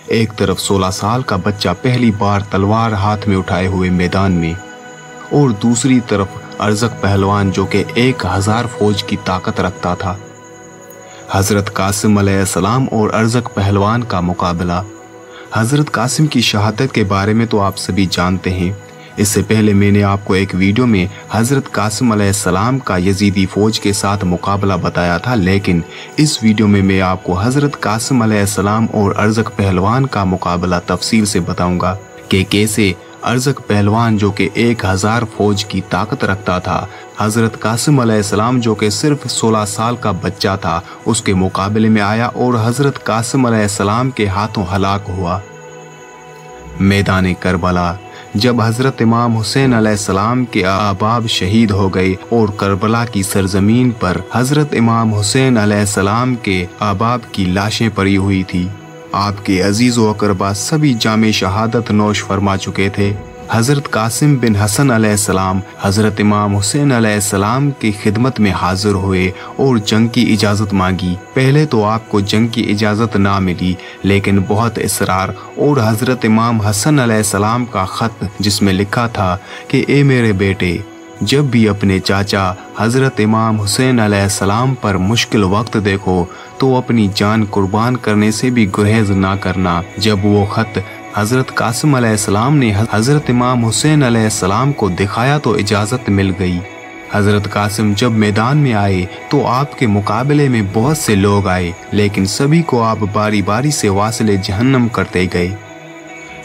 एक तरफ 16 साल का बच्चा पहली बार तलवार हाथ में उठाए हुए मैदान में, और दूसरी तरफ अरज़क पहलवान जो कि 1000 फौज की ताकत रखता था। हज़रत कासिम अलैहिस्सलाम और अरज़क पहलवान का मुकाबला। हज़रत कासिम की शहादत के बारे में तो आप सभी जानते हैं। इससे पहले मैंने आपको एक वीडियो में हज़रत कासिम अलैहिस्सलाम का यजीदी फ़ौज के साथ मुकाबला बताया था, लेकिन इस वीडियो में मैं आपको हज़रत कासिम अलैहिस्सलाम और अरज़क पहलवान का मुकाबला तफसील से बताऊंगा कि कैसे अरज़क पहलवान जो कि 1000 फौज की ताकत रखता था, हज़रत कासिम अलैहिस्सलाम जो कि सिर्फ 16 साल का बच्चा था, उसके मुकाबले में आया और हज़रत कासिम अलैहिस्सलाम के हाथों हलाक हुआ। मैदान करबला। जब हज़रत इमाम हुसैन अलैहिस्सलाम के अहबाब शहीद हो गए और करबला की सरजमीन पर हज़रत इमाम हुसैन अलैहिस्सलाम के अहबाब की लाशें पड़ी हुई थी। आपके अजीज़ व अक़रबा सभी जामे शहादत नोश फरमा चुके थे। हज़रत कासिम बिन हसन अलैहिस्सलाम हज़रत इमाम हुसैन अलैहिस्सलाम की खिदमत में हाजिर हुए और जंग की इजाज़त मांगी। पहले तो आपको जंग की इजाज़त ना मिली, लेकिन बहुत इसरार और हज़रत इमाम हसन अलैहिस्सलाम का ख़त जिसमें लिखा था कि ए मेरे बेटे, जब भी अपने चाचा हज़रत इमाम हुसैन अलैहिस्सलाम पर मुश्किल वक्त देखो तो अपनी जान कुर्बान करने से भी गुरेज ना करना। जब वो ख़त हज़रत कासिम अलैहिस्सलाम ने हज़रत इमाम हुसैन अलैहिस्सलाम को दिखाया तो इजाज़त मिल गई। हज़रत कासिम जब मैदान में आए तो आपके मुकाबले में बहुत से लोग आए, लेकिन सभी को आप बारी बारी से वासिले जहन्नम करते गए।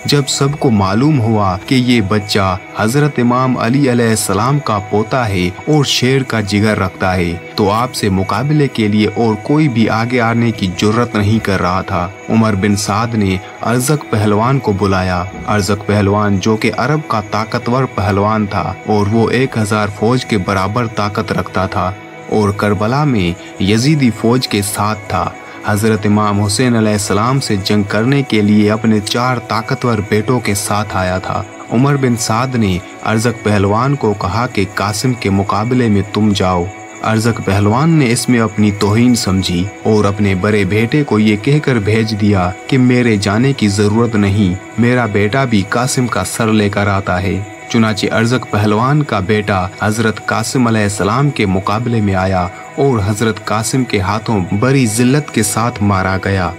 जब सबको मालूम हुआ कि ये बच्चा हज़रत इमाम अली अलैहिस्सलाम का पोता है और शेर का जिगर रखता है, तो आपसे मुकाबले के लिए और कोई भी आगे आने की जुर्रत नहीं कर रहा था। उमर बिन साद ने अरज़क पहलवान को बुलाया। अरज़क पहलवान जो कि अरब का ताकतवर पहलवान था और वो 1000 फौज के बराबर ताकत रखता था और करबला में यजीदी फौज के साथ था। हज़रत इमाम हुसैन अलैहिस्सलाम से जंग करने के लिए अपने 4 ताकतवर बेटों के साथ आया था। उमर बिन साद ने अरज़क पहलवान को कहा कि कासिम के मुकाबले में तुम जाओ। अरज़क पहलवान ने इसमें अपनी तौहीन समझी और अपने बड़े बेटे को ये कहकर भेज दिया कि मेरे जाने की ज़रूरत नहीं, मेरा बेटा भी कासिम का सर लेकर आता है। चुनाचे अरज़क पहलवान का बेटा हज़रत कासिम अलैहिस्सलाम के मुकाबले में आया और हज़रत कासिम के हाथों बड़ी जिल्लत के साथ मारा गया।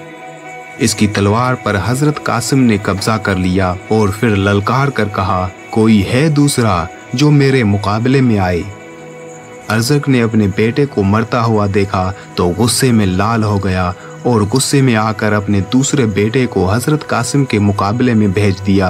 इसकी तलवार पर हज़रत कासिम ने कब्जा कर लिया और फिर ललकार कर कहा, कोई है दूसरा जो मेरे मुकाबले में आए। अरज़क ने अपने बेटे को मरता हुआ देखा तो गुस्से में लाल हो गया और गुस्से में आकर अपने दूसरे बेटे को हज़रत कासिम के मुकाबले में भेज दिया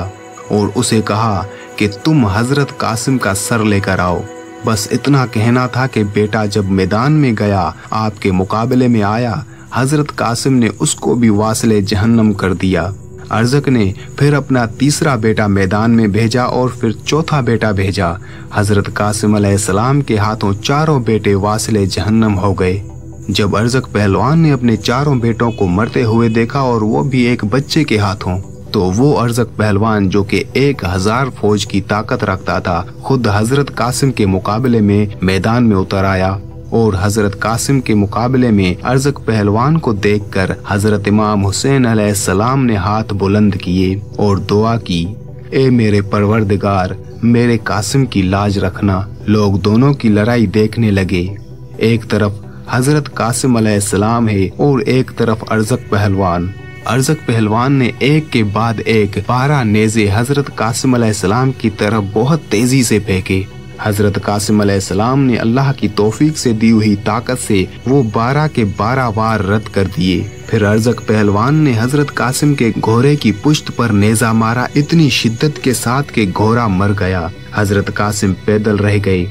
और उसे कहा कि तुम हज़रत कासिम का सर लेकर आओ। बस इतना कहना था कि बेटा जब मैदान में गया, आपके मुकाबले में आया, हज़रत कासिम ने उसको भी वासिले जहन्नम कर दिया। अरज़क ने फिर अपना तीसरा बेटा मैदान में भेजा और फिर चौथा बेटा भेजा। हज़रत कासिम अलैहिस्सलाम के हाथों चारों बेटे वासिले जहन्नम हो गए। जब अरज़क पहलवान ने अपने चारों बेटों को मरते हुए देखा और वो भी एक बच्चे के हाथों, तो वो अरज़क पहलवान जो कि 1000 फौज की ताकत रखता था, खुद हज़रत कासिम के मुकाबले में मैदान में उतर आया और हज़रत कासिम के मुकाबले में अरज़क पहलवान को देखकर हज़रत इमाम हुसैन अलैहिस्सलाम ने हाथ बुलंद किए और दुआ की, ए मेरे परवरदिगार, मेरे कासिम की लाज रखना। लोग दोनों की लड़ाई देखने लगे। एक तरफ हज़रत कासिम अलैहिस्सलाम है और एक तरफ अरज़क पहलवान। अरज़क पहलवान ने एक के बाद एक 12 नेज़े हज़रत कासिम अलैहिस्सलाम की तरफ बहुत तेजी से फेंके। हज़रत कासिम अलैहिस्सलाम ने अल्लाह की तौफीक से दी हुई ताकत से वो 12 के 12 वार रद्द कर दिए। फिर अरज़क पहलवान ने हज़रत कासिम के घोड़े की पुश्त पर नेज़ा मारा इतनी शिद्दत के साथ कि घोड़ा मर गया। हज़रत कासिम पैदल रह गए।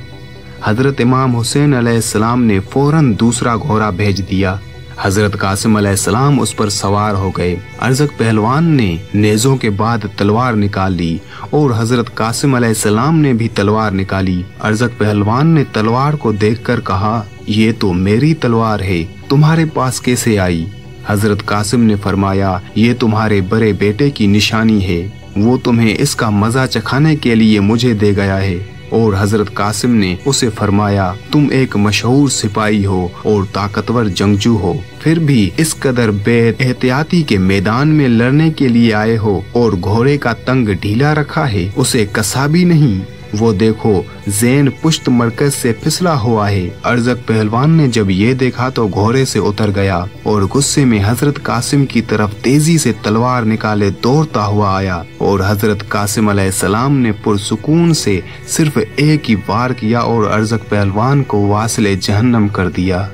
हज़रत इमाम हुसैन अलैहिस्सलाम ने फौरन दूसरा घोड़ा भेज दिया। हज़रत कासिम अलैहिस्सलाम उस पर सवार हो गए। अरज़क पहलवान ने नेज़ों के बाद तलवार निकाल ली और हज़रत कासिम अलैहिस्सलाम ने भी तलवार निकाली। अरज़क पहलवान ने तलवार को देखकर कहा, ये तो मेरी तलवार है, तुम्हारे पास कैसे आई? हज़रत कासिम ने फरमाया, ये तुम्हारे बड़े बेटे की निशानी है, वो तुम्हें इसका मज़ा चखाने के लिए मुझे दे गया है। اور حضرت قاسم نے اسے فرمایا تم ایک مشہور سپاہی ہو اور طاقتور جنگجو ہو، پھر بھی اس قدر بے احتیاطی کے میدان میں لڑنے کے لیے آئے ہو اور گھوڑے کا تنگ ڈھیلا رکھا ہے، اسے کسا بھی نہیں۔ وہ دیکھو زین پشت مرکز سے پھسلا ہوا ہے۔ ارزق پہلوان نے جب یہ دیکھا تو گھوڑے سے اتر گیا اور غصے میں حضرت قاسم کی طرف تیزی سے تلوار نکالے دوڑتا ہوا آیا، اور حضرت قاسم علیہ السلام نے پرسکون سے صرف ایک ہی وار کیا اور ارزق پہلوان کو واصل جہنم کر دیا۔